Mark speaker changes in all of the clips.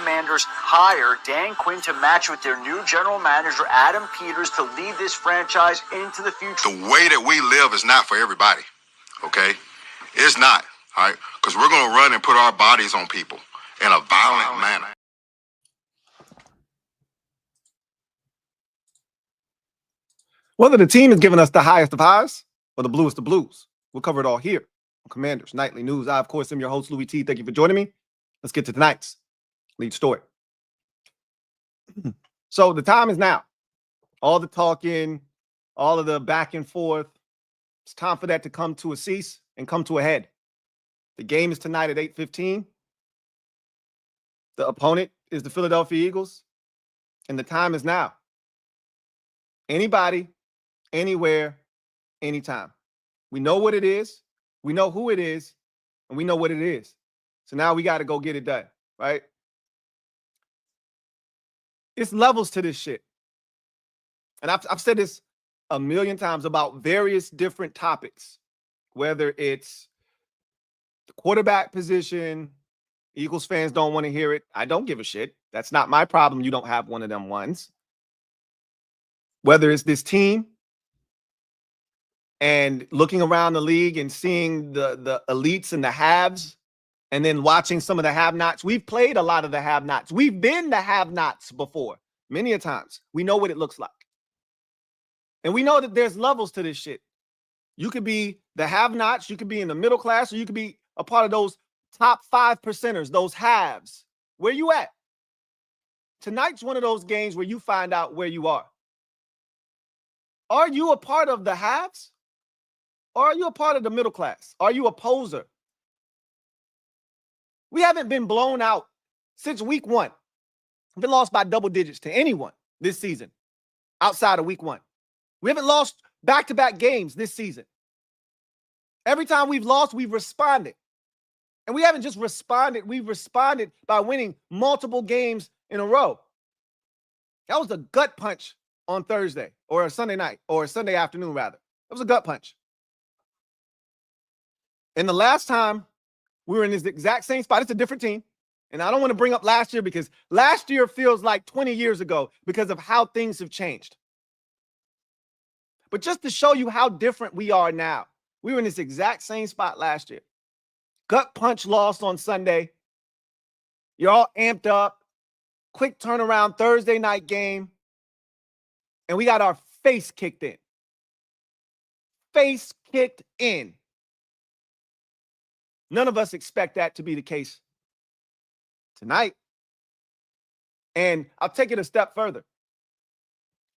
Speaker 1: Commanders hire Dan Quinn to match with their new general manager, Adam Peters, to lead this franchise into the future.
Speaker 2: The way that we live is not for everybody, okay? It's not, all right? Because we're going to run and put our bodies on people in a violent manner.
Speaker 3: Whether the team is giving us the highest of highs or the bluest of blues, we'll cover it all here on Commanders Nightly News. I, of course, am your host, Louie T. Thank you for joining me. Let's get to tonight's lead story. So the time is now. All the talking, all of the back and forth. It's time for that to come to a cease and come to a head. The game is tonight at 8:15. The opponent is the Philadelphia Eagles, and the time is now. Anybody, anywhere, anytime. We know what it is, we know who it is, and we know what it is. So now we got to go get it done, right? It's levels to this shit. And I've said this a million times about various different topics, whether it's the quarterback position. Eagles fans don't want to hear it. I don't give a shit. That's not my problem. You don't have one of them ones. Whether it's this team and looking around the league and seeing the elites and the haves, and then watching some of the have-nots. We've played a lot of the have-nots. We've been the have-nots before, many a times. We know what it looks like. And we know that there's levels to this shit. You could be the have-nots, you could be in the middle class, or you could be a part of those top 5%ers, those haves. Where you at? Tonight's one of those games where you find out where you are. Are you a part of the haves? Or are you a part of the middle class? Are you a poser? We haven't been blown out since week one. We've been lost by double digits to anyone this season outside of week one. We haven't lost back-to-back games this season. Every time we've lost, we've responded. And we haven't just responded. We've responded by winning multiple games in a row. That was a gut punch on Thursday or a Sunday night or a Sunday afternoon, rather. It was a gut punch. And the last time we were in this exact same spot, it's a different team. And I don't want to bring up last year because last year feels like 20 years ago because of how things have changed. But just to show you how different we are now, we were in this exact same spot last year. Gut punch loss on Sunday. You're all amped up. Quick turnaround Thursday night game. And we got our face kicked in. Face kicked in. None of us expect that to be the case tonight. And I'll take it a step further.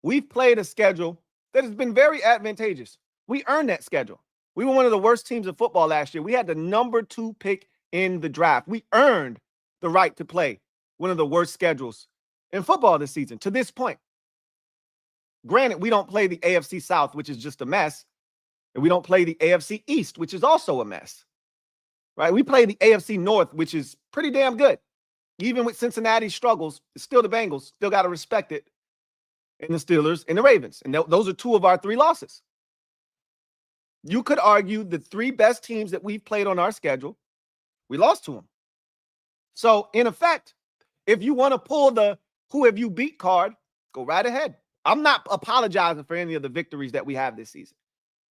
Speaker 3: We've played a schedule that has been very advantageous. We earned that schedule. We were one of the worst teams of football last year. We had the number 2 pick in the draft. We earned the right to play one of the worst schedules in football this season to this point. Granted, we don't play the AFC South, which is just a mess. And we don't play the AFC East, which is also a mess. Right? We play the AFC North, which is pretty damn good. Even with Cincinnati's struggles, it's still the Bengals. Still got to respect it. And the Steelers and the Ravens. And those are 2 of our 3 losses. You could argue the 3 best teams that we've played on our schedule, we lost to them. So, in effect, if you want to pull the who have you beat card, go right ahead. I'm not apologizing for any of the victories that we have this season.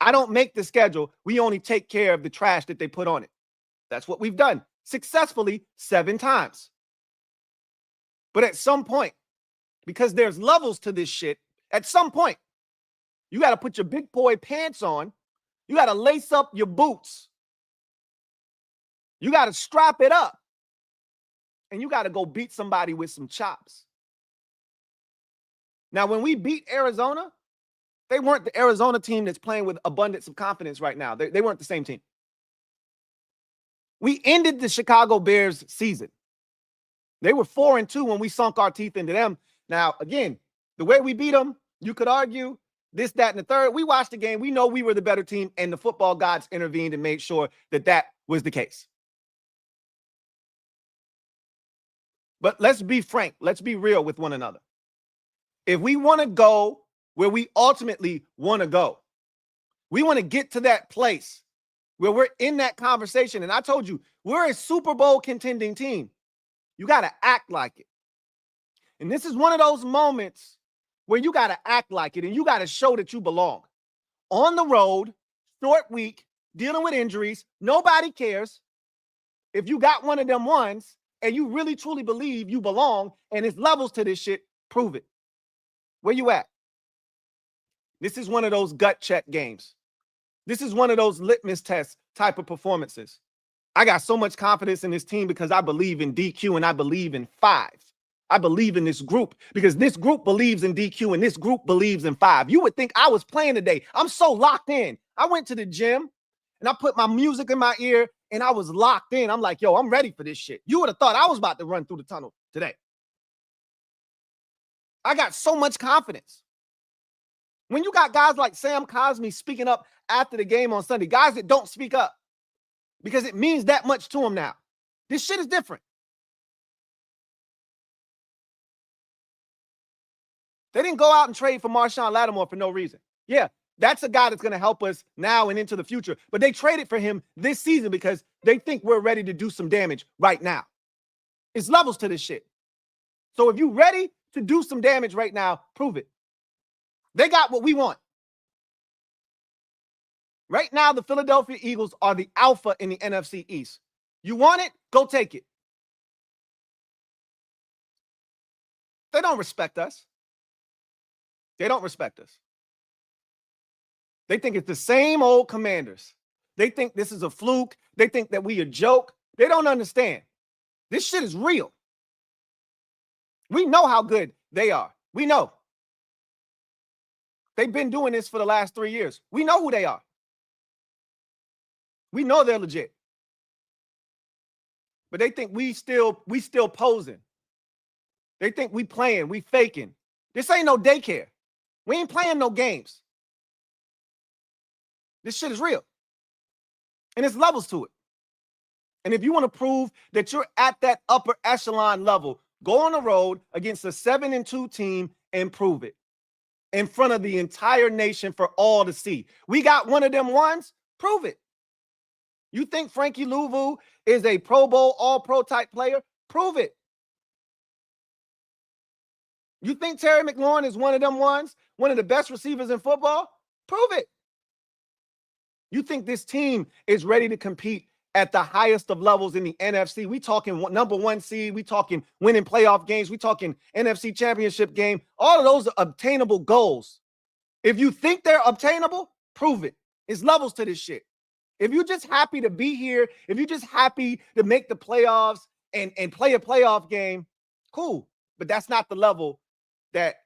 Speaker 3: I don't make the schedule. We only take care of the trash that they put on it. That's what we've done successfully 7 times. But at some point, because there's levels to this shit, at some point, you got to put your big boy pants on. You got to lace up your boots. You got to strap it up. And you got to go beat somebody with some chops. Now, when we beat Arizona, they weren't the Arizona team that's playing with abundance of confidence right now. They weren't the same team. We ended the Chicago Bears season. They were 4-2 when we sunk our teeth into them. Now, again, the way we beat them, you could argue this, that, and the third. We watched the game. We know we were the better team, and the football gods intervened and made sure that that was the case. But let's be frank. Let's be real with one another. If we want to go where we ultimately want to go, we want to get to that place where we're in that conversation. And I told you, we're a Super Bowl contending team. You got to act like it. And this is one of those moments where you got to act like it and you got to show that you belong. On the road, short week, dealing with injuries, nobody cares. If you got one of them ones and you really truly believe you belong and it's levels to this shit, prove it. Where you at? This is one of those gut check games. This is one of those litmus test type of performances. I got so much confidence in this team because I believe in DQ and I believe in 5. I believe in this group because this group believes in DQ and this group believes in 5. You would think I was playing today. I'm so locked in. I went to the gym and I put my music in my ear and I was locked in. I'm like, yo, I'm ready for this shit. You would have thought I was about to run through the tunnel today. I got so much confidence. When you got guys like Sam Cosmi speaking up after the game on Sunday, guys that don't speak up because it means that much to them now. This shit is different. They didn't go out and trade for Marshawn Lattimore for no reason. Yeah, that's a guy that's going to help us now and into the future. But they traded for him this season because they think we're ready to do some damage right now. It's levels to this shit. So if you're ready to do some damage right now, prove it. They got what we want. Right now, the Philadelphia Eagles are the alpha in the NFC East. You want it? Go take it. They don't respect us. They don't respect us. They think it's the same old Commanders. They think this is a fluke. They think that we a joke. They don't understand. This shit is real. We know how good they are. We know. They've been doing this for the last 3 years. We know who they are. We know they're legit. But they think we still posing. They think we playing, we faking. This ain't no daycare. We ain't playing no games. This shit is real. And there's levels to it. And if you want to prove that you're at that upper echelon level, go on the road against a 7-2 team and prove it in front of the entire nation for all to see. We got one of them ones, prove it. You think Frankie Louie is a Pro Bowl, all-pro type player? Prove it. You think Terry McLaurin is one of them ones, one of the best receivers in football? Prove it. You think this team is ready to compete at the highest of levels in the NFC? We talking number 1 seed. We talking winning playoff games. We talking NFC championship game. All of those are obtainable goals. If you think they're obtainable, prove it. It's levels to this shit. If you're just happy to be here, if you're just happy to make the playoffs and play a playoff game, cool. But that's not the level that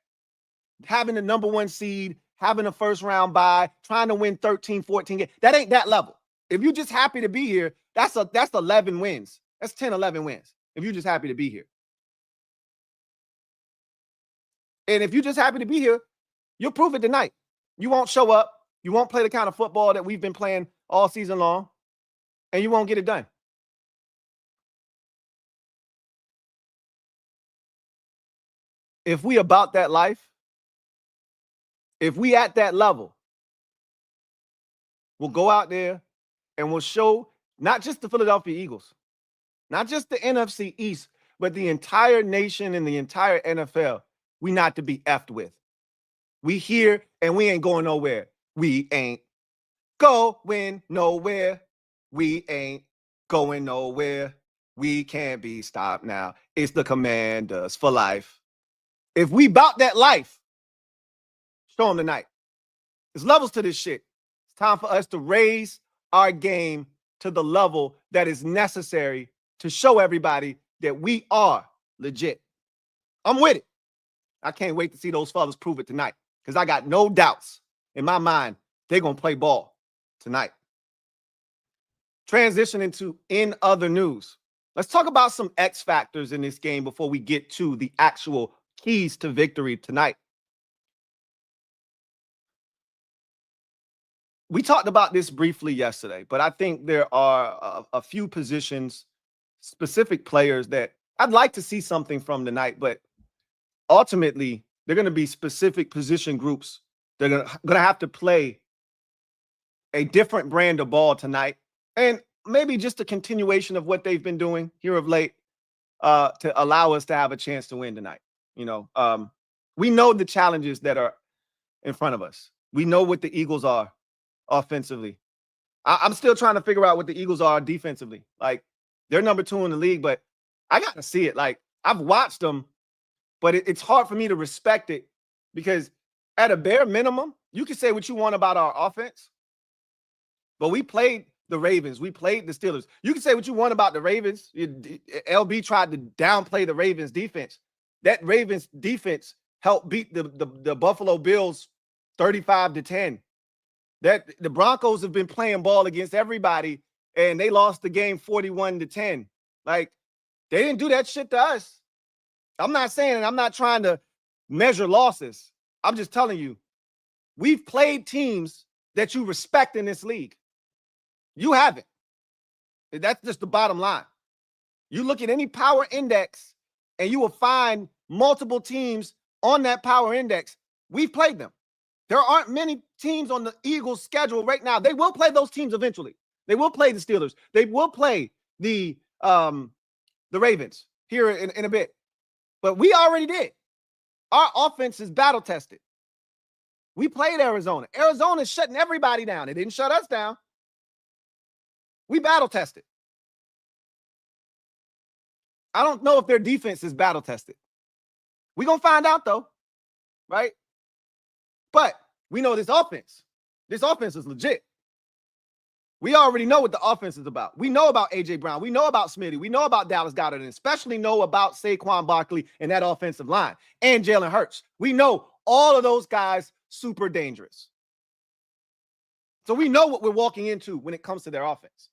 Speaker 3: having the number 1 seed, having a first round bye, trying to win 13, 14 games, that ain't that level. If you're just happy to be here, that's 11 wins. That's 10, 11 wins. If you're just happy to be here. And if you're just happy to be here, you'll prove it tonight. You won't show up. You won't play the kind of football that we've been playing all season long. And you won't get it done. If we about that life, if we at that level, we'll go out there and we'll show not just the Philadelphia Eagles, not just the NFC East, but the entire nation and the entire NFL, we not to be effed with. We here and we ain't going nowhere. We ain't going nowhere. We ain't going nowhere. We can't be stopped now. It's the Commanders for life. If we bout that life, show them tonight. There's levels to this shit. It's time for us to raise our game to the level that is necessary to show everybody that we are legit. I'm with it. I can't wait to see those fellas prove it tonight because I got no doubts in my mind they're going to play ball tonight. Transitioning to in other news. Let's talk about some X factors in this game before we get to the actual keys to victory tonight. We talked about this briefly yesterday, but I think there are a few positions, specific players that I'd like to see something from tonight, but ultimately they're going to be specific position groups. They're going to have to play a different brand of ball tonight, and maybe just a continuation of what they've been doing here of late. to allow us to have a chance to win tonight. We know the challenges that are in front of us. We know what the Eagles are offensively. I'm still trying to figure out what the Eagles are defensively. Like, they're number 2 in the league, but I got to see it. Like, I've watched them, but it's hard for me to respect it because at a bare minimum, you can say what you want about our offense, but we played the Ravens. We played the Steelers. You can say what you want about the Ravens. LB tried to downplay the Ravens defense. That Ravens defense helped beat the Buffalo Bills 35-10. That the Broncos have been playing ball against everybody, and they lost the game 41-10. Like, they didn't do that shit to us. I'm not saying, and I'm not trying to measure losses. I'm just telling you, we've played teams that you respect in this league. You haven't. That's just the bottom line. You look at any power index, and you will find multiple teams on that power index. We've played them. There aren't many teams on the Eagles' schedule right now. They will play those teams eventually. They will play the Steelers. They will play the Ravens here in a bit. But we already did. Our offense is battle tested. We played Arizona. Arizona's shutting everybody down. They didn't shut us down. We battle tested. I don't know if their defense is battle tested. We're going to find out, though, right? But we know this offense. This offense is legit. We already know what the offense is about. We know about A.J. Brown. We know about Smitty. We know about Dallas Goedert, and especially know about Saquon Barkley and that offensive line and Jalen Hurts. We know all of those guys super dangerous. So we know what we're walking into when it comes to their offense.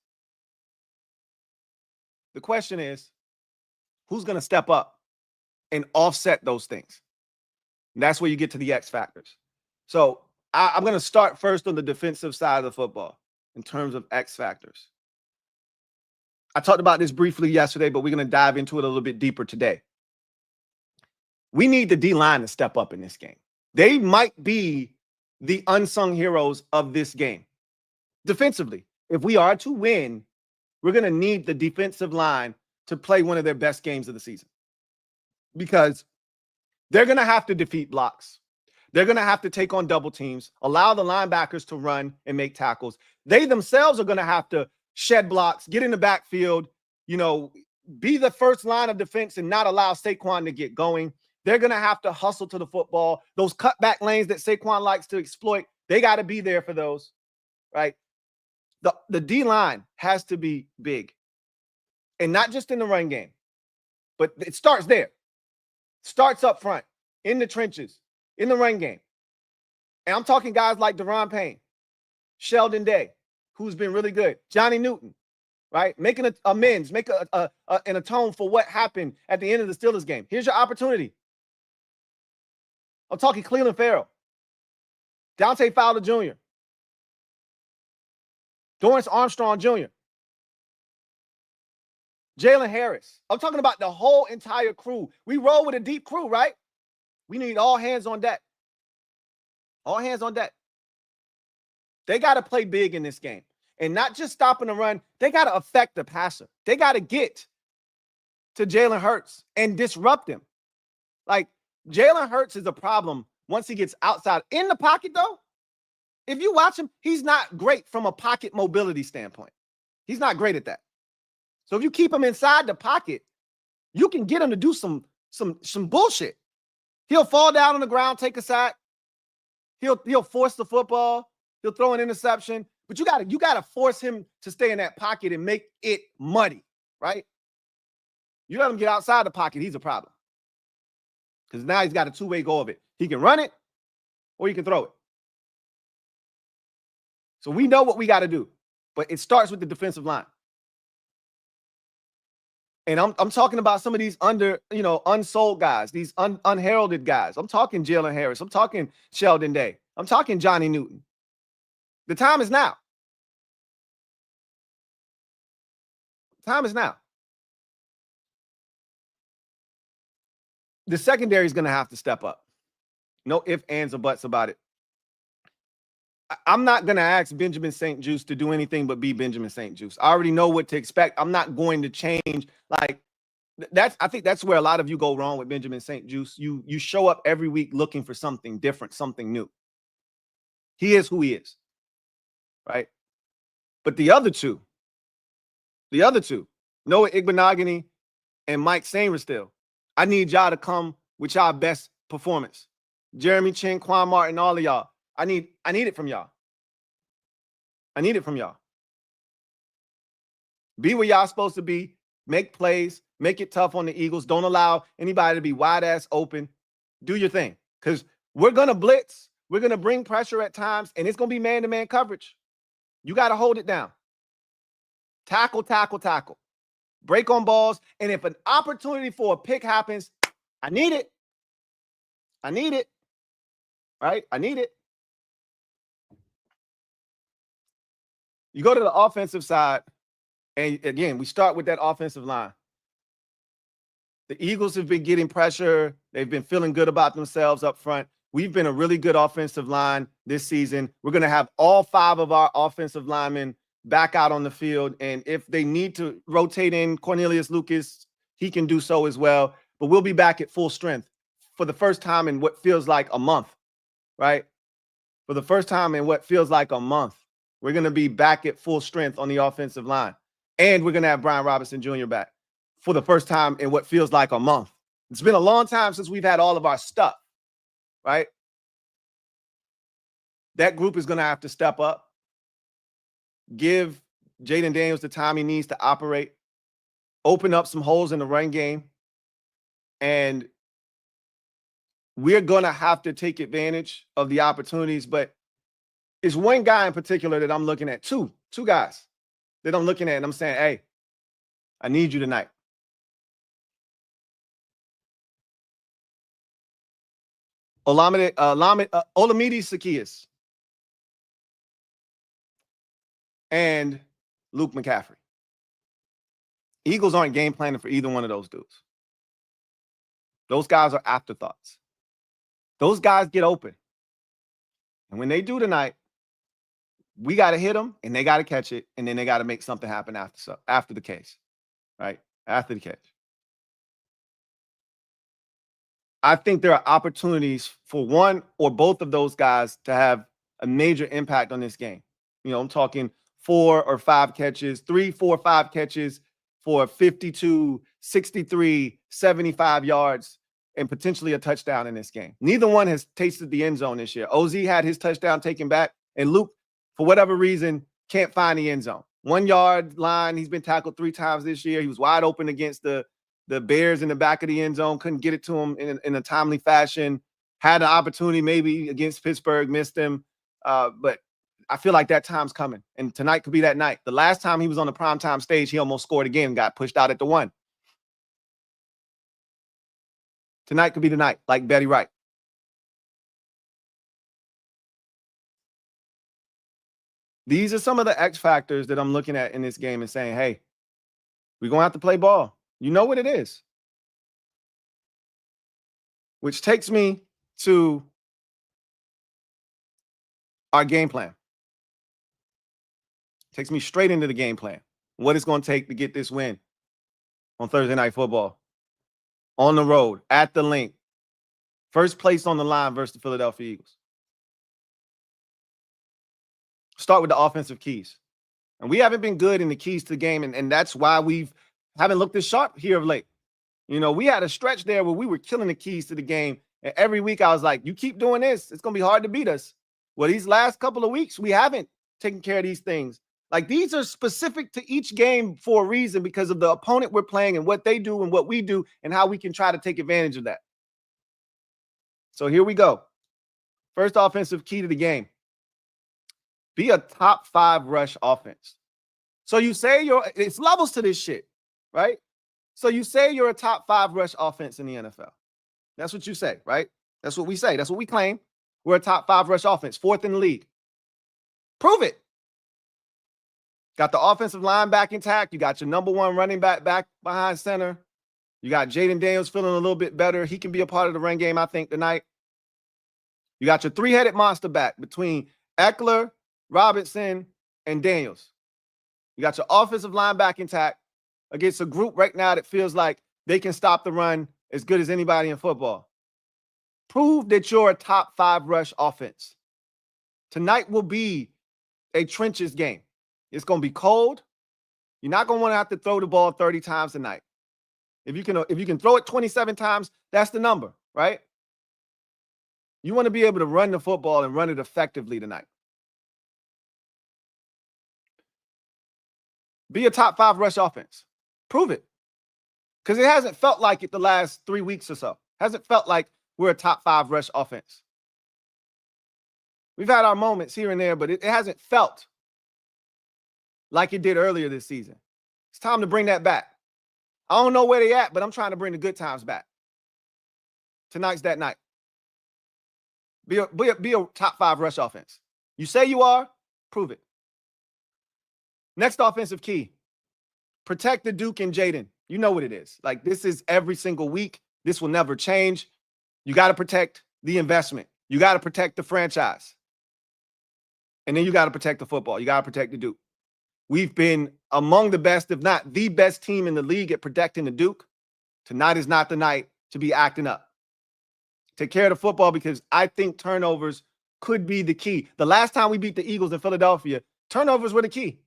Speaker 3: The question is, who's going to step up and offset those things? And that's where you get to the X factors. So I'm going to start first on the defensive side of the football in terms of X factors. I talked about this briefly yesterday, but we're going to dive into it a little bit deeper today. We need the D-line to step up in this game. They might be the unsung heroes of this game. Defensively, if we are to win, we're going to need the defensive line to play one of their best games of the season, because they're going to have to defeat blocks. They're going to have to take on double teams, allow the linebackers to run and make tackles. They themselves are going to have to shed blocks, get in the backfield, be the first line of defense and not allow Saquon to get going. They're going to have to hustle to the football. Those cutback lanes that Saquon likes to exploit, they got to be there for those, right? The D-line has to be big. And not just in the run game, but it starts there. Starts up front, in the trenches, in the run game. And I'm talking guys like Deron Payne, Sheldon Day, who's been really good, Johnny Newton, right? Making amends, make an atone for what happened at the end of the Steelers game. Here's your opportunity. I'm talking Cleveland Farrell, Dante Fowler Jr., Dorrance Armstrong Jr., Jalen Harris. I'm talking about the whole entire crew. We roll with a deep crew, right? We need all hands on deck. All hands on deck. They got to play big in this game. And not just stopping the run. They got to affect the passer. They got to get to Jalen Hurts and disrupt him. Like, Jalen Hurts is a problem once he gets outside. In the pocket, though, if you watch him, he's not great from a pocket mobility standpoint. He's not great at that. So if you keep him inside the pocket, you can get him to do some bullshit. He'll fall down on the ground, take a sack. He'll force the football. He'll throw an interception. But you gotta force him to stay in that pocket and make it muddy, right? You let him get outside the pocket, he's a problem. Because now he's got a two-way go of it. He can run it or he can throw it. So we know what we got to do. But it starts with the defensive line. And I'm talking about some of these unsold guys, these unheralded guys. I'm talking Jalen Harris. I'm talking Sheldon Day. I'm talking Johnny Newton. The time is now. Time is now. The secondary is going to have to step up. No ifs, ands, or buts about it. I'm not going to ask Benjamin St-Juste to do anything but be Benjamin St-Juste. I already know what to expect. I'm not going to change. Like, I think that's where a lot of you go wrong with Benjamin St. Juice. You show up every week looking for something different, something new. He is who he is, right? But the other two, Noah Igbenogany and Mike Sainristil, I need y'all to come with y'all best performance. Jeremy Chin, Quan Martin, all of y'all. I need it from y'all. I need it from y'all. Be where y'all supposed to be. Make plays. Make it tough on the Eagles. Don't allow anybody to be wide ass open. Do your thing. Because we're going to blitz. We're going to bring pressure at times, and it's going to be man-to-man coverage. You got to hold it down. Tackle, tackle, tackle. Break on balls. And if an opportunity for a pick happens, I need it. I need it. Right? I need it. You go to the offensive side, and again, we start with that offensive line. The Eagles have been getting pressure. They've been feeling good about themselves up front. We've been a really good offensive line this season. We're going to have all 5 of our offensive linemen back out on the field. And if they need to rotate in Cornelius Lucas, he can do so as well. But we'll be back at full strength for the first time in what feels like a month, right? For the first time in what feels like a month, we're going to be back at full strength on the offensive line. And we're going to have Brian Robinson Jr. back for the first time in what feels like a month. It's been a long time since we've had all of our stuff, right? That group is going to have to step up, give Jaden Daniels the time he needs to operate, open up some holes in the run game, and we're going to have to take advantage of the opportunities. But it's one guy in particular that I'm looking at, two guys that I'm looking at, and I'm saying, hey, I need you tonight. Olamide Zaccheaus and Luke McCaffrey. Eagles aren't game planning for either one of those dudes. Those guys are afterthoughts. Those guys get open. And when they do tonight, we got to hit them, and they got to catch it, and then they got to make something happen after the case, right? After the catch. I think there are opportunities for one or both of those guys to have a major impact on this game. You know, I'm talking 4 or 5 catches, 3, 4, 5 catches for 52, 63, 75 yards, and potentially a touchdown in this game. Neither one has tasted the end zone this year. OZ had his touchdown taken back, and Luke, for whatever reason, can't find the end zone. 1 yard line, he's been tackled 3 times this year. He was wide open against the Bears in the back of the end zone, couldn't get it to him in a timely fashion. Had an opportunity maybe against Pittsburgh, missed him. But I feel like that time's coming, and tonight could be that night. The last time he was on the primetime stage, he almost scored again and got pushed out at the 1. Tonight could be the night, like Betty Wright. These are some of the X factors that I'm looking at in this game and saying, hey, we're going to have to play ball. You know what it is. Which takes me to our game plan. Takes me straight into the game plan. What it's going to take to get this win on Thursday Night Football. On the road, at the link. First place on the line versus the Philadelphia Eagles. Start with the offensive keys. And we haven't been good in the keys to the game, and that's why we haven't looked as sharp here of late. You know, we had a stretch there where we were killing the keys to the game, and every week I was like, you keep doing this, it's going to be hard to beat us. Well, these last couple of weeks, we haven't taken care of these things. Like, these are specific to each game for a reason because of the opponent we're playing and what they do and what we do and how we can try to take advantage of that. So here we go. First offensive key to the game. Be a top 5 rush offense. So you say it's levels to this shit, right? So you say you're a top 5 rush offense in the NFL. That's what you say, right? That's what we say. That's what we claim. We're a top 5 rush offense, 4th in the league. Prove it. Got the offensive line back intact. You got your number 1 running back behind center. You got Jaden Daniels feeling a little bit better. He can be a part of the run game, I think, tonight. You got your 3-headed monster back between Eckler, Robinson, and Daniels. You got your offensive line back intact against a group right now that feels like they can stop the run as good as anybody in football. Prove that you're a top 5 rush offense. Tonight will be a trenches game. It's going to be cold. You're not going to want to have to throw the ball 30 times tonight. If you can throw it 27 times, that's the number, right? You want to be able to run the football and run it effectively tonight. Be a top 5 rush offense. Prove it. Because it hasn't felt like it the last 3 weeks or so. Hasn't felt like we're a top 5 rush offense. We've had our moments here and there, but it hasn't felt like it did earlier this season. It's time to bring that back. I don't know where they at, but I'm trying to bring the good times back. Tonight's that night. Be a top 5 rush offense. You say you are, prove it. Next offensive key. Protect the Duke and Jaden. You know what it is. Like, this is every single week. This will never change. You got to protect the investment. You got to protect the franchise. And then you got to protect the football. You got to protect the Duke. We've been among the best, if not the best team in the league at protecting the Duke. Tonight is not the night to be acting up. Take care of the football, because I think turnovers could be the key. The last time we beat the Eagles in Philadelphia, turnovers were the key.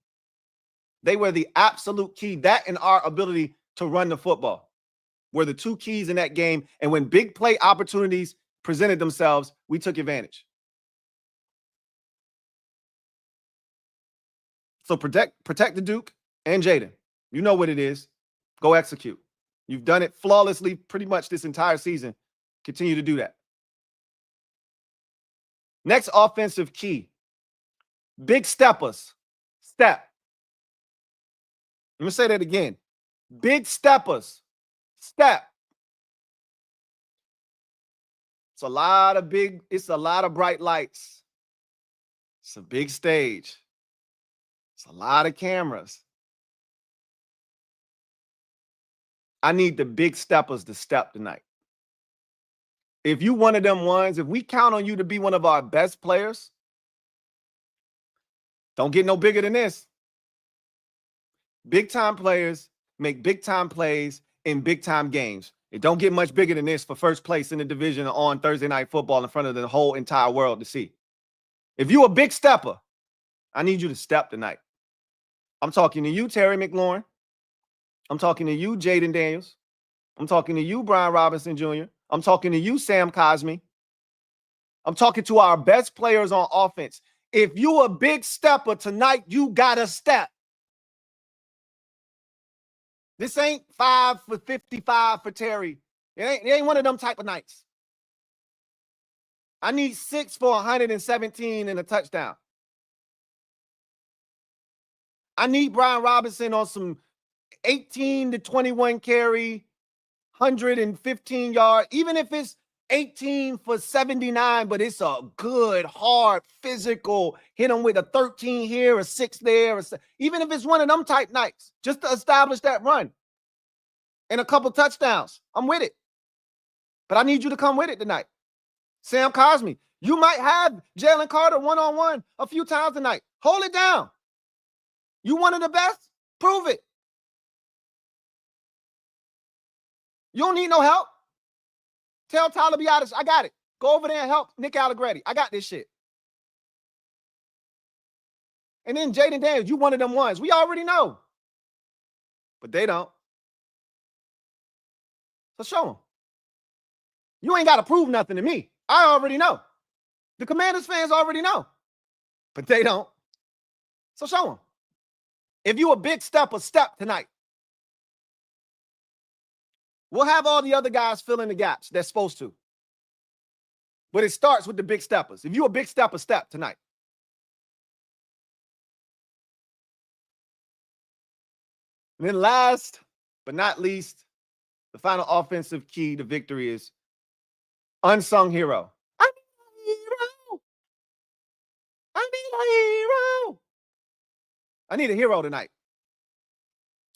Speaker 3: They were the absolute key. That and our ability to run the football were the 2 keys in that game. And when big play opportunities presented themselves, we took advantage. So protect the Duke and Jaden. You know what it is. Go execute. You've done it flawlessly pretty much this entire season. Continue to do that. Next offensive key. Big steppers. Step. Let me say that again. Big steppers. Step. It's a lot of bright lights. It's a big stage. It's a lot of cameras. I need the big steppers to step tonight. If you one of them ones, if we count on you to be one of our best players, don't get no bigger than this. Big time players make big time plays in big time games. It don't get much bigger than this for first place in the division on Thursday Night Football in front of the whole entire world to see. If you a big stepper, I need you to step tonight. I'm talking to you, Terry McLaurin. I'm talking to you, Jaden Daniels. I'm talking to you, Brian Robinson Jr. I'm talking to you, Sam Cosmi. I'm talking to our best players on offense. If you a big stepper tonight, you gotta step. This ain't 5 for 55 for Terry. It ain't one of them type of nights. I need 6 for 117 and a touchdown. I need Brian Robinson on some 18 to 21 carry, 115 yard, even if it's 18 for 79, but it's a good, hard, physical, hit him with a 13 here, a 6 there, even if it's one of them type nights, just to establish that run and a couple touchdowns. I'm with it. But I need you to come with it tonight. Sam Cosmi, you might have Jalen Carter one-on-one a few times tonight. Hold it down. You one of the best? Prove it. You don't need no help. Tell Tyler Biadasz, I got it. Go over there and help Nick Allegretti. I got this shit. And then Jaden Daniels, you one of them ones. We already know. But they don't. So show them. You ain't got to prove nothing to me. I already know. The Commanders fans already know. But they don't. So show them. If you a big stepper, step tonight. We'll have all the other guys fill in the gaps. They're supposed to. But it starts with the big steppers. If you a big stepper, step tonight. And then last but not least, the final offensive key to victory is unsung hero. I need a hero. I need a hero. I need a hero tonight.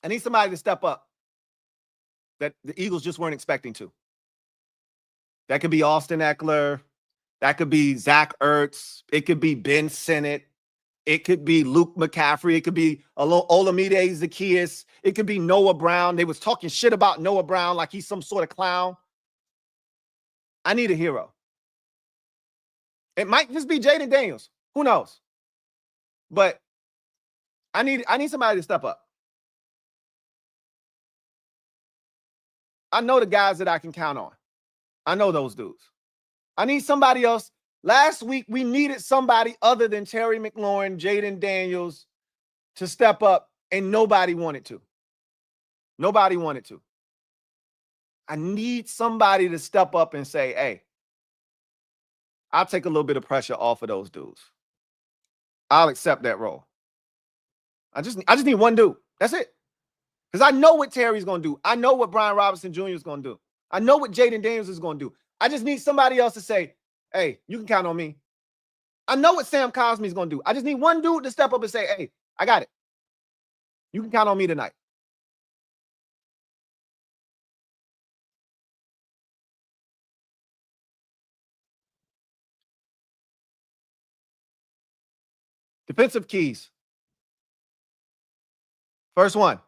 Speaker 3: I need somebody to step up that the Eagles just weren't expecting to. That could be Austin Eckler. That could be Zach Ertz. It could be Ben Sinnott. It could be Luke McCaffrey. It could be Olamide Zaccheaus. It could be Noah Brown. They was talking shit about Noah Brown like he's some sort of clown. I need a hero. It might just be Jaden Daniels. Who knows? But I need somebody to step up. I know the guys that I can count on. I know those dudes. I need somebody else. Last week, we needed somebody other than Terry McLaurin, Jaden Daniels to step up, and nobody wanted to. Nobody wanted to. I need somebody to step up and say, hey, I'll take a little bit of pressure off of those dudes. I'll accept that role. I just need one dude. That's it. Because I know what Terry's going to do. I know what Brian Robinson Jr. is going to do. I know what Jaden Daniels is going to do. I just need somebody else to say, hey, you can count on me. I know what Sam Cosmi is going to do. I just need one dude to step up and say, hey, I got it. You can count on me tonight. Defensive keys. First one.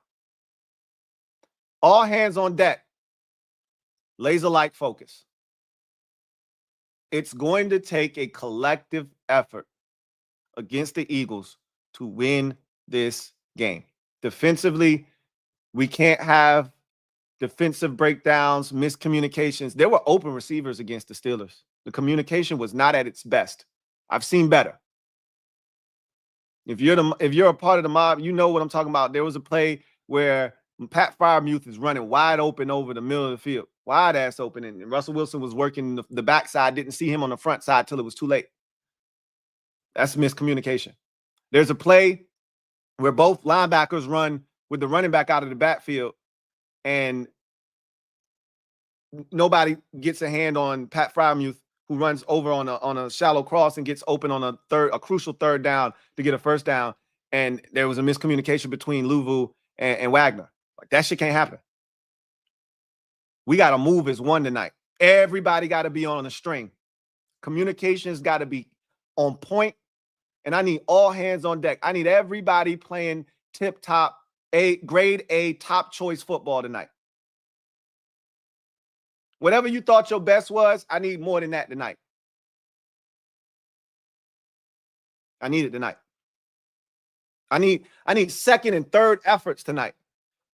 Speaker 3: All hands on deck. Laser-like focus. It's going to take a collective effort against the Eagles to win this game. Defensively, we can't have defensive breakdowns, miscommunications. There were open receivers against the Steelers. The communication was not at its best. I've seen better. If you're a part of the mob, you know what I'm talking about. There was a play where Pat Freiermuth is running wide open over the middle of the field, wide ass open, and Russell Wilson was working the backside, didn't see him on the front side till it was too late. That's miscommunication. There's a play where both linebackers run with the running back out of the backfield, and nobody gets a hand on Pat Freiermuth, who runs over on a shallow cross and gets open on a crucial third down to get a first down. And there was a miscommunication between Louie and Wagner. Like, that shit can't happen. We got to move as one tonight. Everybody got to be on a string. Communication's got to be on point, and I need all hands on deck. I need everybody playing tip-top, grade A, top choice football tonight. Whatever you thought your best was, I need more than that tonight. I need it tonight. I need second and third efforts tonight.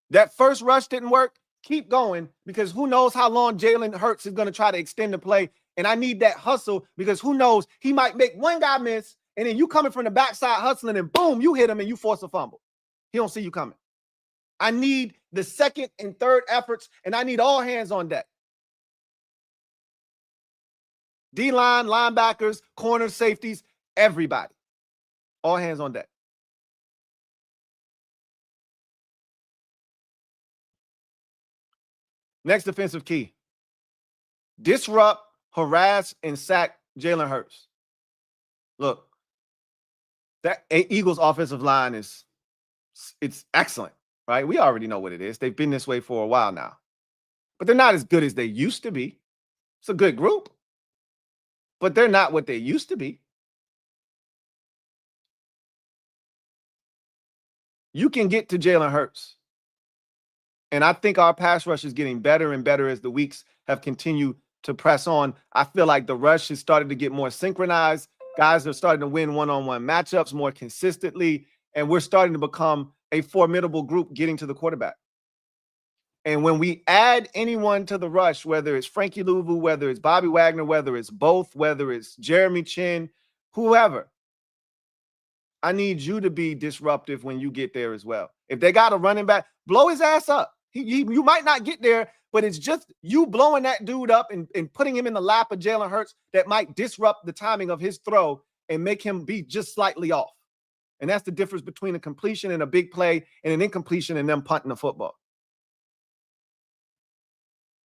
Speaker 3: That first rush didn't work. Keep going, because who knows how long Jalen Hurts is going to try to extend the play. And I need that hustle, because who knows, he might make one guy miss, and then you coming from the backside hustling, and boom, you hit him and you force a fumble. He don't see you coming. I need the second and third efforts, and I need all hands on deck. D-line, linebackers, corners, safeties, everybody. All hands on deck. Next defensive key. Disrupt, harass, and sack Jalen Hurts. Look, that Eagles offensive line it's excellent, right? We already know what it is. They've been this way for a while now. But they're not as good as they used to be. It's a good group, but they're not what they used to be. You can get to Jalen Hurts. And I think our pass rush is getting better and better as the weeks have continued to press on. I feel like the rush has started to get more synchronized. Guys are starting to win one-on-one matchups more consistently. And we're starting to become a formidable group getting to the quarterback. And when we add anyone to the rush, whether it's Frankie Louie, whether it's Bobby Wagner, whether it's both, whether it's Jeremy Chin, whoever, I need you to be disruptive when you get there as well. If they got a running back, blow his ass up. You might not get there, but it's just you blowing that dude up and putting him in the lap of Jalen Hurts that might disrupt the timing of his throw and make him be just slightly off. And that's the difference between a completion and a big play and an incompletion and them punting the football.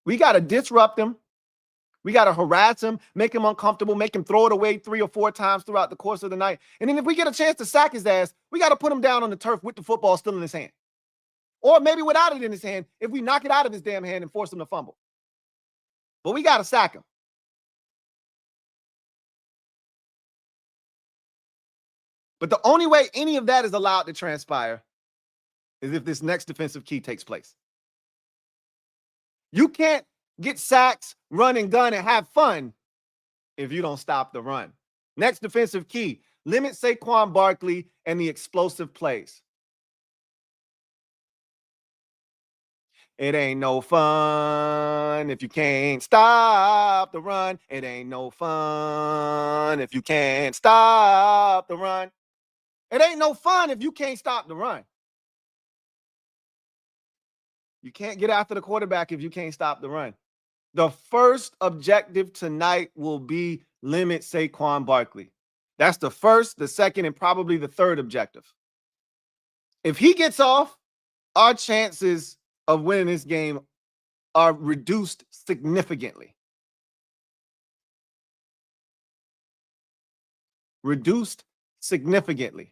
Speaker 3: We got to disrupt him. We got to harass him, make him uncomfortable, make him throw it away 3 or 4 times throughout the course of the night. And then if we get a chance to sack his ass, we got to put him down on the turf with the football still in his hand. Or maybe without it in his hand, if we knock it out of his damn hand and force him to fumble. But we got to sack him. . But the only way any of that is allowed to transpire is if this next defensive key takes place. You can't get sacks, run and gun, and have fun if you don't stop the run. Next defensive key, limit Saquon Barkley and the explosive plays. It ain't no fun if you can't stop the run. It ain't no fun if you can't stop the run. It ain't no fun if you can't stop the run. You can't get after the quarterback if you can't stop the run. The first objective tonight will be limit Saquon Barkley. That's the first, the second, and probably the third objective. If he gets off, our chances of winning this game are reduced significantly. Reduced significantly.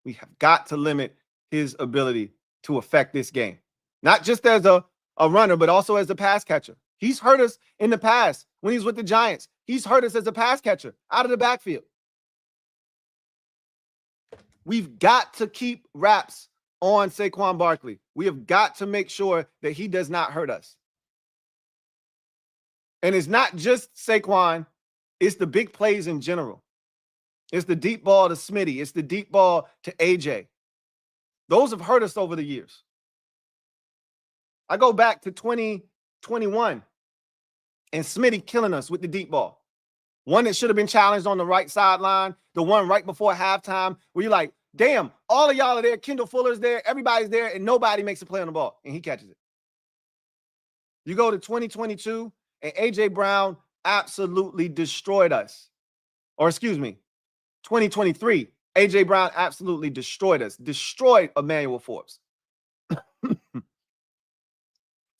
Speaker 3: We have got to limit his ability to affect this game. Not just as a runner, but also as a pass catcher. He's hurt us in the past when he's with the Giants. He's hurt us as a pass catcher out of the backfield. We've got to keep wraps on Saquon Barkley. We have got to make sure that he does not hurt us. And it's not just Saquon, it's the big plays in general. It's the deep ball to Smitty. It's the deep ball to AJ. Those have hurt us over the years. I go back to 2021 and Smitty killing us with the deep ball. One that should have been challenged on the right sideline, the one right before halftime where you're like, damn, all of y'all are there. Kendall Fuller's there. Everybody's there, and nobody makes a play on the ball, and he catches it. You go to 2022, and A.J. Brown absolutely destroyed us. Or excuse me, 2023, A.J. Brown absolutely destroyed us. Destroyed Emmanuel Forbes.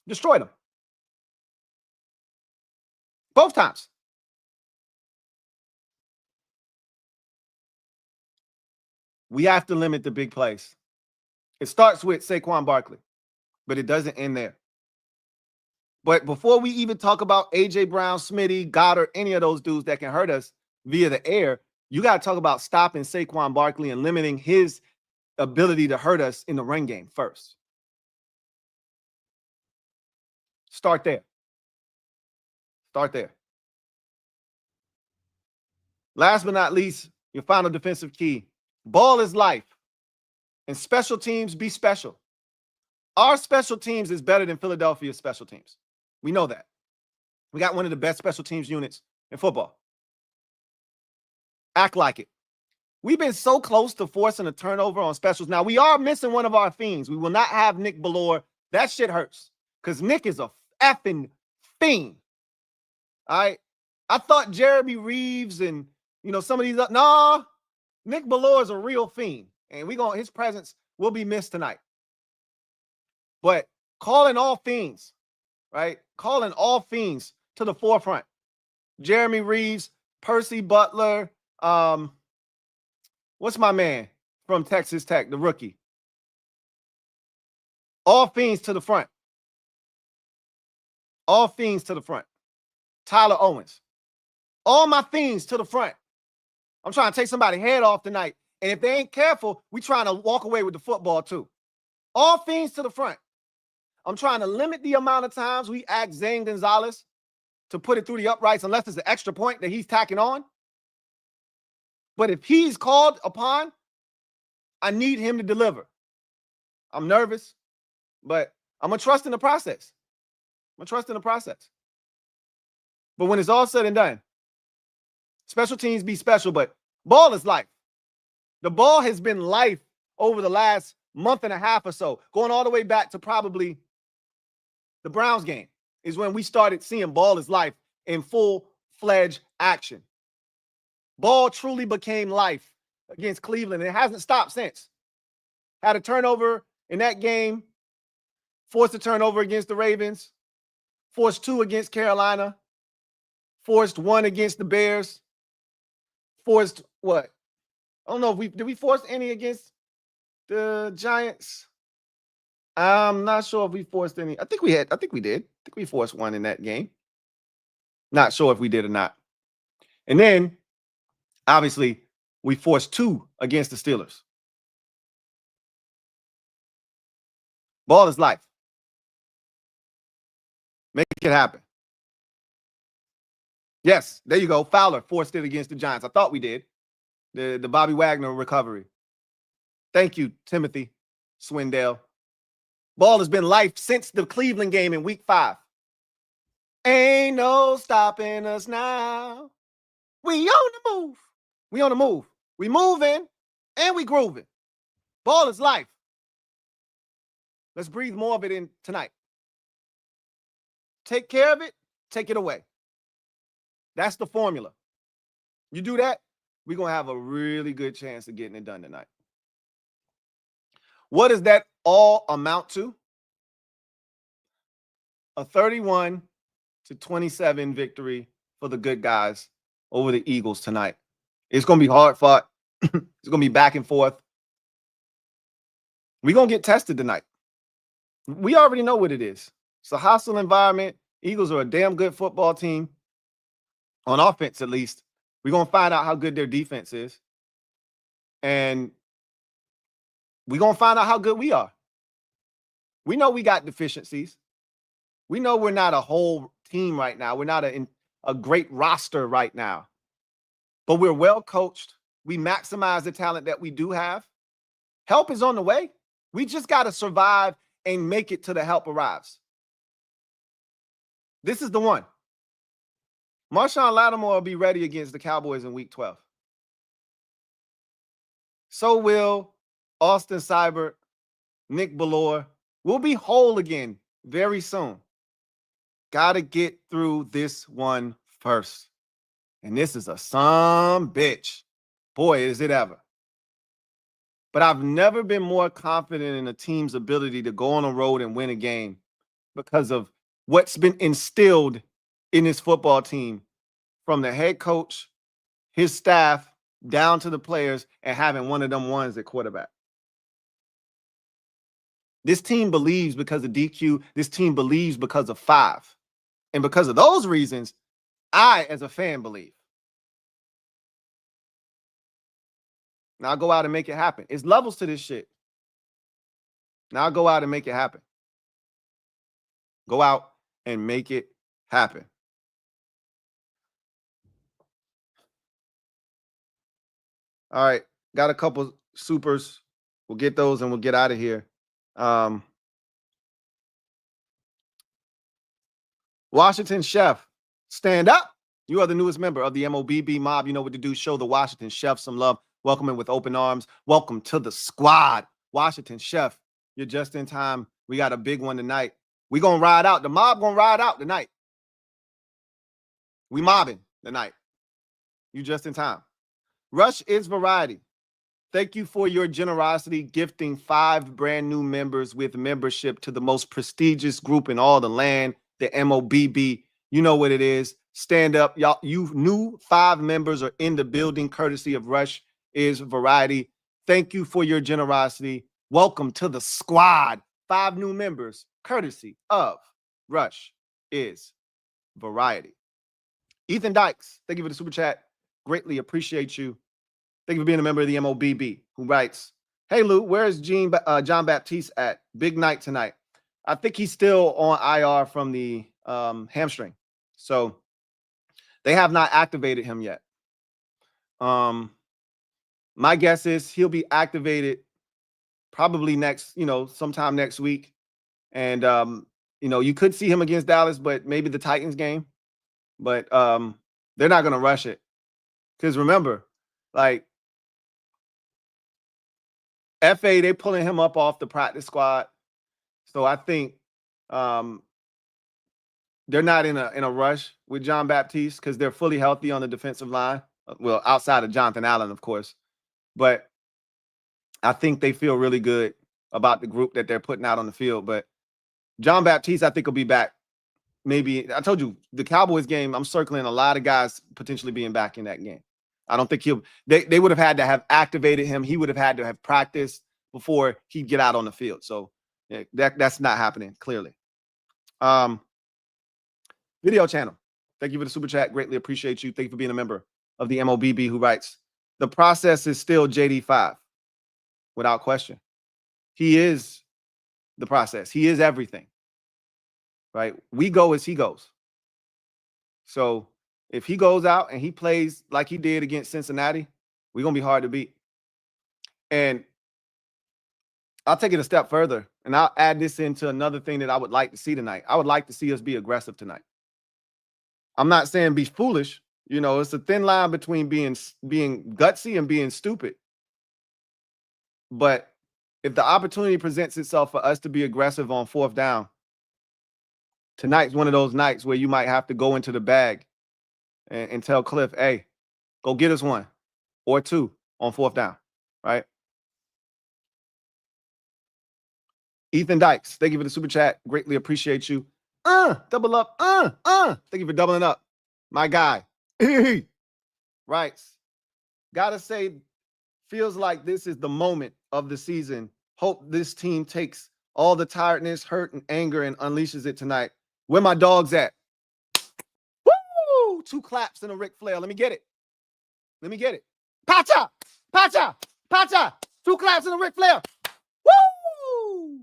Speaker 3: Destroyed him. Both times. We have to limit the big plays. It starts with Saquon Barkley, but it doesn't end there. But before we even talk about A.J. Brown, Smitty, Goddard, any of those dudes that can hurt us via the air, you got to talk about stopping Saquon Barkley and limiting his ability to hurt us in the run game first. Start there. Start there. Last but not least, your final defensive key. Ball is life. And special teams be special. Our special teams is better than Philadelphia's special teams. We know that. We got one of the best special teams units in football. Act like it. We've been so close to forcing a turnover on specials. Now, we are missing one of our fiends. We will not have Nick Ballore. That shit hurts because Nick is a effing fiend. All right? I thought Jeremy Reeves and, some of these. Nah, Nick Ballore is a real fiend. And his presence will be missed tonight. But calling all fiends, right? Calling all fiends to the forefront. Jeremy Reeves, Percy Butler, what's my man from Texas Tech, the rookie? All fiends to the front. All fiends to the front. Tyler Owens. All my fiends to the front. I'm trying to take somebody's head off tonight. And if they ain't careful, we trying to walk away with the football too. All fiends to the front. I'm trying to limit the amount of times we ask Zane Gonzalez to put it through the uprights unless it's an extra point that he's tacking on. But if he's called upon, I need him to deliver. I'm nervous, but I'm going to trust in the process. I'm going to trust in the process. But when it's all said and done, special teams be special, but ball is life. The ball has been life over the last month and a half or so, going all the way back to probably the Browns game is when we started seeing ball is life in full-fledged action. Ball truly became life against Cleveland. It hasn't stopped since. Had a turnover in that game, forced a turnover against the Ravens, forced 2 against Carolina, forced 1 against the Bears, forced what? I don't know if did we force any against the Giants? I'm not sure if we forced any. I think we did. I think we forced 1 in that game. Not sure if we did or not. And then, obviously, We forced 2 against the Steelers. Ball is life. Make it happen. Yes, there you go. Fowler forced it against the Giants. I thought we did. The Bobby Wagner recovery. Thank you, Timothy Swindell. Ball has been life since the Cleveland game in week 5. Ain't no stopping us now. We on the move. We on the move. We moving and we grooving. Ball is life. Let's breathe more of it in tonight. Take care of it, take it away. That's the formula. You do that, we're going to have a really good chance of getting it done tonight. What does that all amount to? A 31-27 victory for the good guys over the Eagles tonight. It's going to be hard fought. It's going to be back and forth. We're going to get tested tonight. We already know what it is. It's a hostile environment. Eagles are a damn good football team. On offense, at least. We're going to find out how good their defense is. And we're going to find out how good we are. We know we got deficiencies. We know we're not a whole team right now. We're not a great roster right now. But we're well coached. We maximize the talent that we do have. Help is on the way. We just got to survive and make it till the help arrives. This is the one. Marshawn Lattimore will be ready against the Cowboys in week 12. So will Austin Seibert, Nick Bellore. We'll be whole again very soon. Got to get through this one first. And this is a some bitch. Boy, is it ever. But I've never been more confident in a team's ability to go on the road and win a game because of what's been instilled in this football team from the head coach, his staff, down to the players, and having one of them ones at quarterback. This team believes because of DQ. This team believes because of 5. And because of those reasons, I, as a fan, believe. Now I'll go out and make it happen. It's levels to this shit. Now I'll go out and make it happen. Go out and make it happen. All right. Got a couple supers. We'll get those and we'll get out of here. Washington Chef, stand up. You are the newest member of the MOBB mob. You know what to do. Show the Washington Chef some love. Welcome him with open arms. Welcome to the squad. Washington Chef, you're just in time. We got a big one tonight. We're going to ride out. The mob going to ride out tonight. We mobbing tonight. You just in time. Rush is Variety. Thank you for your generosity, gifting 5 brand new members with membership to the most prestigious group in all the land, the MOBB. You know what it is. Stand up. Y'all, you new 5 members are in the building, courtesy of Rush is Variety. Thank you for your generosity. Welcome to the squad. 5 new members, courtesy of Rush is Variety. Ethan Dykes, thank you for the super chat. Greatly appreciate you. Thank you for being a member of the MOBB, who writes, hey, Lou, where's John Baptiste at? Big night tonight. I think he's still on IR from the hamstring. So they have not activated him yet. My guess is he'll be activated probably sometime next week. And, you could see him against Dallas, but maybe the Titans game. But they're not going to rush it. Because remember, FA, they pulling him up off the practice squad. So I think they're not in a rush with John Baptiste because they're fully healthy on the defensive line. Well, outside of Jonathan Allen, of course. But I think they feel really good about the group that they're putting out on the field. But John Baptiste, I think, will be back. Maybe, I told you, the Cowboys game, I'm circling a lot of guys potentially being back in that game. I don't think they would have had to have activated him. He would have had to have practiced before he'd get out on the field. So yeah, that's not happening, clearly. Video channel. Thank you for the super chat. Greatly appreciate you. Thank you for being a member of the MOBB, who writes, the process is still JD5, without question. He is the process. He is everything, right? We go as he goes. So if he goes out and he plays like he did against Cincinnati, we're going to be hard to beat. And I'll take it a step further, and I'll add this into another thing that I would like to see tonight. I would like to see us be aggressive tonight. I'm not saying be foolish. You know, it's a thin line between being gutsy and being stupid. But if the opportunity presents itself for us to be aggressive on 4th down, tonight's one of those nights where you might have to go into the bag and tell Cliff, hey, go get us 1 or 2 on 4th down, right? Ethan Dykes, thank you for the super chat. Greatly appreciate you. Double up. Thank you for doubling up. My guy. Right. Gotta say, feels like this is the moment of the season. Hope this team takes all the tiredness, hurt, and anger and unleashes it tonight. Where my dogs at? Woo! 2 claps and a Ric Flair. Let me get it. Let me get it. Pacha! Pacha! Pacha! 2 claps and a Ric Flair. Woo!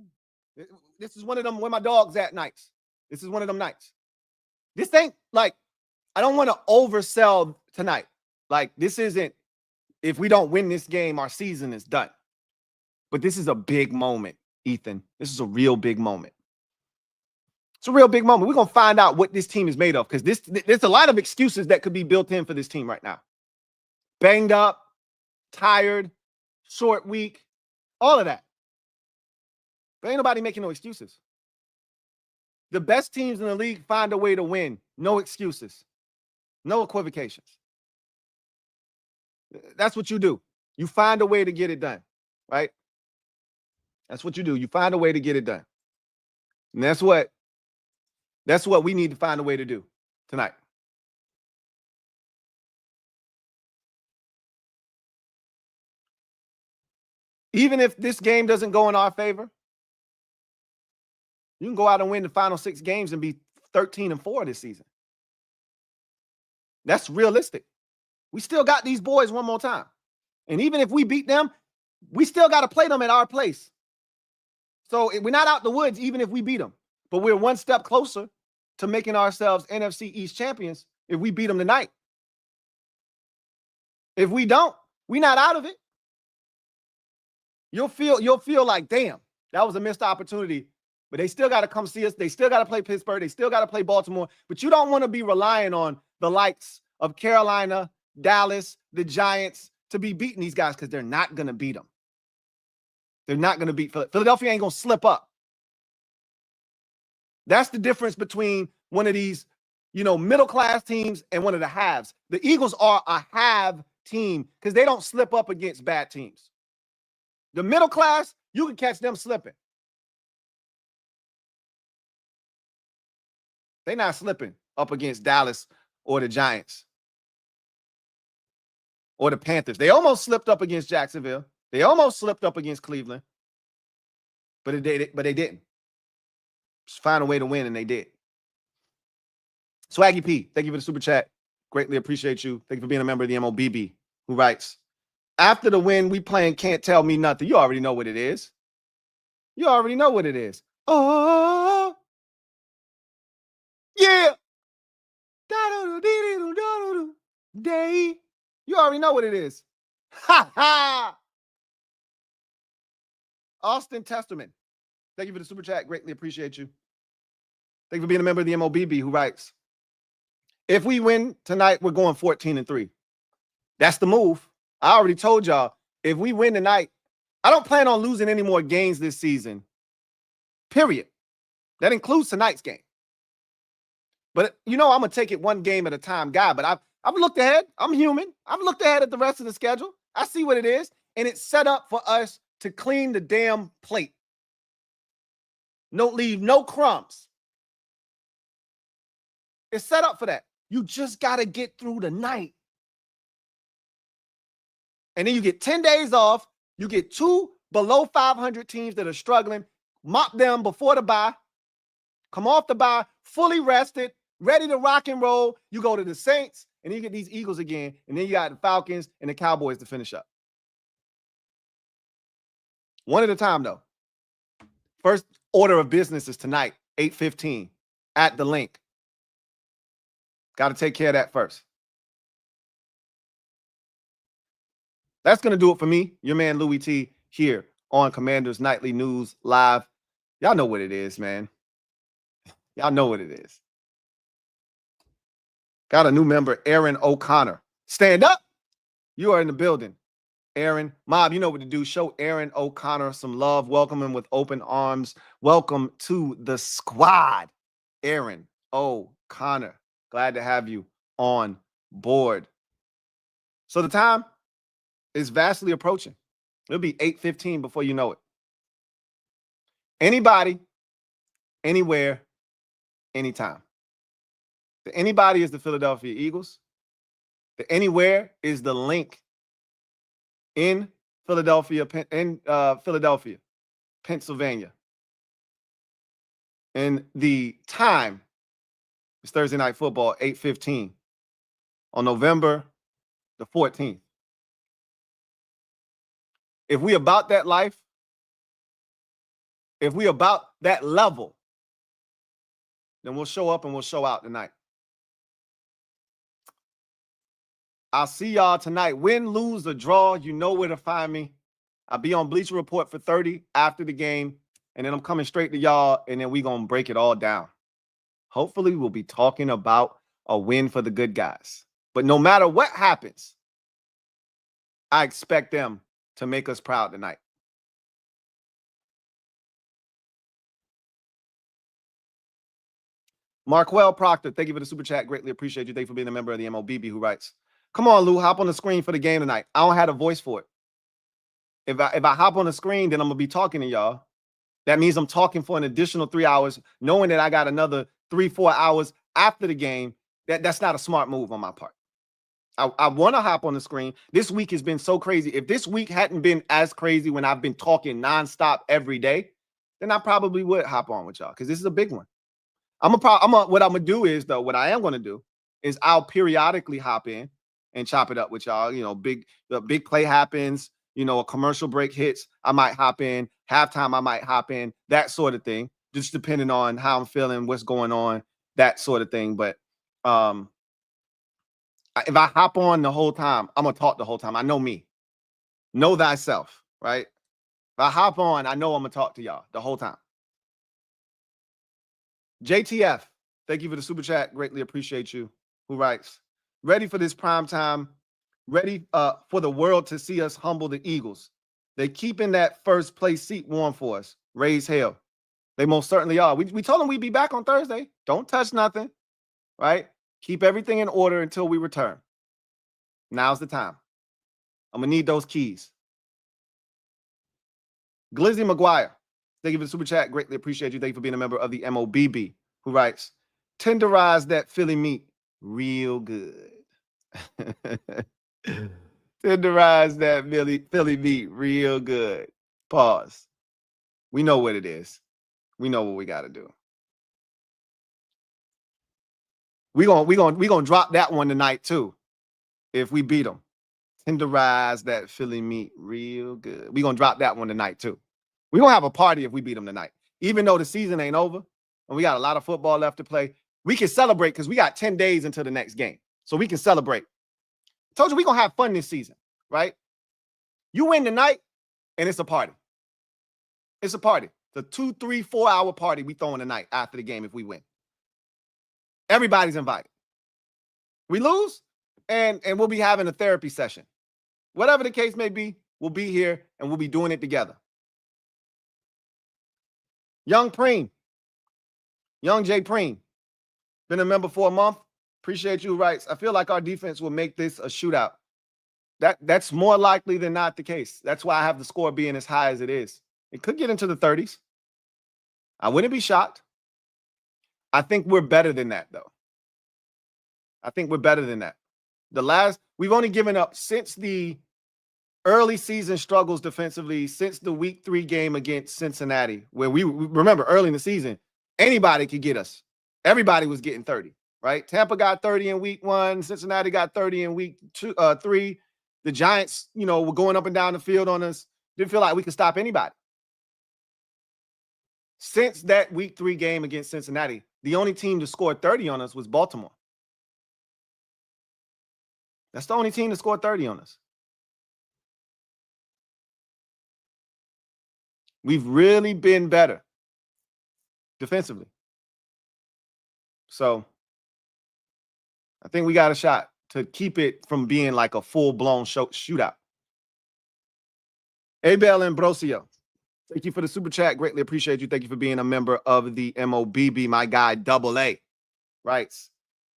Speaker 3: This is one of them where my dogs at nights. This is one of them nights. This ain't like, I don't want to oversell tonight. Like, this isn't, if we don't win this game, our season is done. But this is a big moment, Ethan. This is a real big moment. It's a real big moment. We're going to find out what this team is made of, because there's a lot of excuses that could be built in for this team right now. Banged up, tired, short week, all of that. But ain't nobody making no excuses. The best teams in the league find a way to win. No excuses. No equivocations. That's what you do. You find a way to get it done, right? That's what you do. You find a way to get it done. And that's what we need to find a way to do tonight. Even if this game doesn't go in our favor, you can go out and win the final 6 games and be 13-4 this season. That's realistic. We still got these boys one more time. And even if we beat them, we still got to play them at our place. So we're not out the woods even if we beat them. But we're one step closer to making ourselves NFC East champions if we beat them tonight. If we don't, we're not out of it. You'll feel like, damn, that was a missed opportunity. But they still got to come see us. They still got to play Pittsburgh. They still got to play Baltimore. But you don't want to be relying on the likes of Carolina, Dallas, the Giants to be beating these guys, because they're not going to beat them. They're not going to beat Philadelphia. Ain't going to slip up. That's the difference between one of these, middle-class teams and one of the halves. The Eagles are a half team because they don't slip up against bad teams. The middle class, you can catch them slipping. They're not slipping up against Dallas or the Giants or the Panthers. They almost slipped up against Jacksonville. They almost slipped up against Cleveland, but they didn't. Just find a way to win, and they did. Swaggy P, thank you for the super chat. Greatly appreciate you. Thank you for being a member of the MOBB, who writes, after the win, we playing Can't Tell Me Nothing. You already know what it is. You already know what it is. Oh, yeah. Day. You already know what it is. Ha ha. Austin Testament, thank you for the super chat. Greatly appreciate you. Thank you for being a member of the MOBB, who writes, if we win tonight, we're going 14-3. That's the move. I already told y'all, if we win tonight, I don't plan on losing any more games this season. Period. That includes tonight's game. But, I'm going to take it one game at a time, guy. But I've looked ahead. I'm human. I've looked ahead at the rest of the schedule. I see what it is. And it's set up for us to clean the damn plate. Don't leave no crumbs. It's set up for that. You just got to get through the night. And then you get 10 days off. You get 2 below 500 teams that are struggling. Mop them before the bye. Come off the bye, fully rested, ready to rock and roll. You go to the Saints and then you get these Eagles again, and then you got the Falcons and the Cowboys to finish up. One at a time, though. First order of business is tonight, 8:15, at the link. Got to take care of that first. That's going to do it for me, your man Louie T, here on Commanders Nightly News Live. Y'all know what it is, man. Y'all know what it is. Got a new member, Aaron O'Connor. Stand up. You are in the building. Aaron, Mob, you know what to do. Show Aaron O'Connor some love. Welcome him with open arms. Welcome to the squad, Aaron O'Connor. Glad to have you on board. So the time is vastly approaching. It'll be 8:15 before you know it. Anybody, anywhere, anytime. The anybody is the Philadelphia Eagles. The anywhere is the link in Philadelphia, Pennsylvania. And the time is Thursday Night Football, 8:15 on November the 14th. If we about that life, if we about that level, then we'll show up and we'll show out tonight. I'll see y'all tonight. Win, lose, or draw, you know where to find me. I'll be on Bleacher Report for 30 after the game, and then I'm coming straight to y'all, and then we're going to break it all down. Hopefully, we'll be talking about a win for the good guys. But no matter what happens, I expect them to make us proud tonight. Markwell Proctor, thank you for the super chat. Greatly appreciate you. Thank you for being a member of the MOBB, who writes, come on, Lou, hop on the screen for the game tonight. I don't have a voice for it. If I hop on the screen, then I'm going to be talking to y'all. That means I'm talking for an additional 3 hours, knowing that I got another 3-4 hours after the game. That's not a smart move on my part. I want to hop on the screen. This week has been so crazy. If this week hadn't been as crazy when I've been talking nonstop every day, then I probably would hop on with y'all because this is a big one. What I'm going to do is, though, what I am going to do is I'll periodically hop in and chop it up with y'all. You know, the big play happens, you know, a commercial break hits, I might hop in. Halftime, I might hop in, that sort of thing, just depending on how I'm feeling, what's going on, that sort of thing. But if I hop on the whole time, I'm going to talk the whole time. I know me. Know thyself, right? If I hop on, I know I'm going to talk to y'all the whole time. JTF, thank you for the super chat. Greatly appreciate you. Who writes, ready for this prime time, ready for the world to see us humble the Eagles. They keeping that first place seat warm for us. Raise hell. They most certainly are. We told them we'd be back on Thursday. Don't touch nothing, right? Keep everything in order until we return. Now's the time. I'm going to need those keys. Glizzy McGuire, thank you for the super chat. Greatly appreciate you. Thank you for being a member of the MOBB, who writes, tenderize that Philly meat real good. Tenderize that Philly meat real good. Pause. We know what it is. We know what we got to do. We gonna drop that one tonight too. If we beat them, tenderize that Philly meat real good. We gonna drop that one tonight too. We gonna have a party if we beat them tonight. Even though the season ain't over and we got a lot of football left to play, we can celebrate because we got 10 days until the next game, so we can celebrate. Told you we gonna have fun this season, right? You win tonight, and it's a party. It's a party. The 2, 3, 4 hour party we throwing tonight after the game if we win. Everybody's invited. We lose, and we'll be having a therapy session. Whatever the case may be, we'll be here, and we'll be doing it together. Young Preem. Young J. Preem. Been a member for a month. Appreciate you, writes. I feel like our defense will make this a shootout. That's more likely than not the case. That's why I have the score being as high as it is. It could get into the 30s. I wouldn't be shocked. I think we're better than that, though. I think we're better than that. We've only given up since the early season struggles defensively, since the week 3 game against Cincinnati, where we remember early in the season, anybody could get us. Everybody was getting 30, right? Tampa got 30 in week 1. Cincinnati got 30 in week 3. The Giants, were going up and down the field on us. Didn't feel like we could stop anybody. Since that week 3 game against Cincinnati, the only team to score 30 on us was Baltimore. That's the only team to score 30 on us. We've really been better defensively. So I think we got a shot to keep it from being like a full-blown shootout. Abel Ambrosio, thank you for the super chat. Greatly appreciate you. Thank you for being a member of the MOBB. My guy, AA, writes,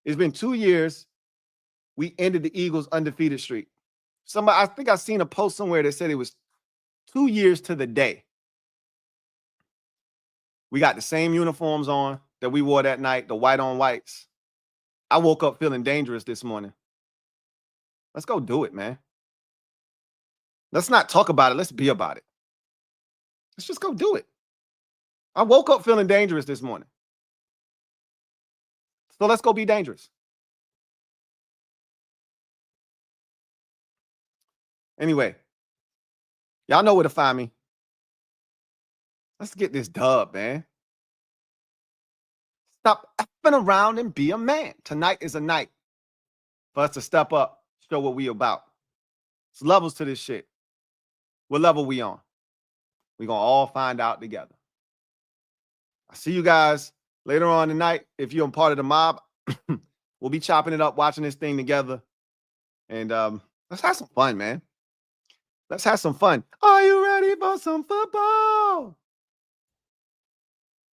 Speaker 3: it's been 2 years. We ended the Eagles' undefeated streak. I think I seen a post somewhere that said it was 2 years to the day. We got the same uniforms on that we wore that night, the white on whites. I woke up feeling dangerous this morning. Let's go do it, man. Let's not talk about it. Let's be about it. Let's just go do it. I woke up feeling dangerous this morning. So let's go be dangerous. Anyway, y'all know where to find me. Let's get this dub, man. Stop effing around and be a man. Tonight is a night for us to step up, show what we about. It's levels to this shit. What level we on? We're going to all find out together. I see you guys later on tonight. If you're a part of the mob, we'll be chopping it up, watching this thing together. And let's have some fun, man. Let's have some fun. Are you ready for some football?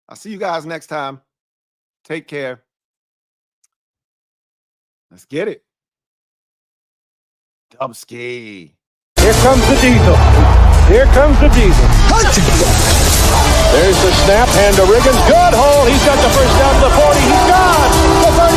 Speaker 3: I'll see you guys next time. Take care. Let's get it. Dubski.
Speaker 4: Here comes the diesel. Here comes the diesel. There's the snap. Hand to Riggins. Good hole. He's got the first down to the 40. He's gone. The 30.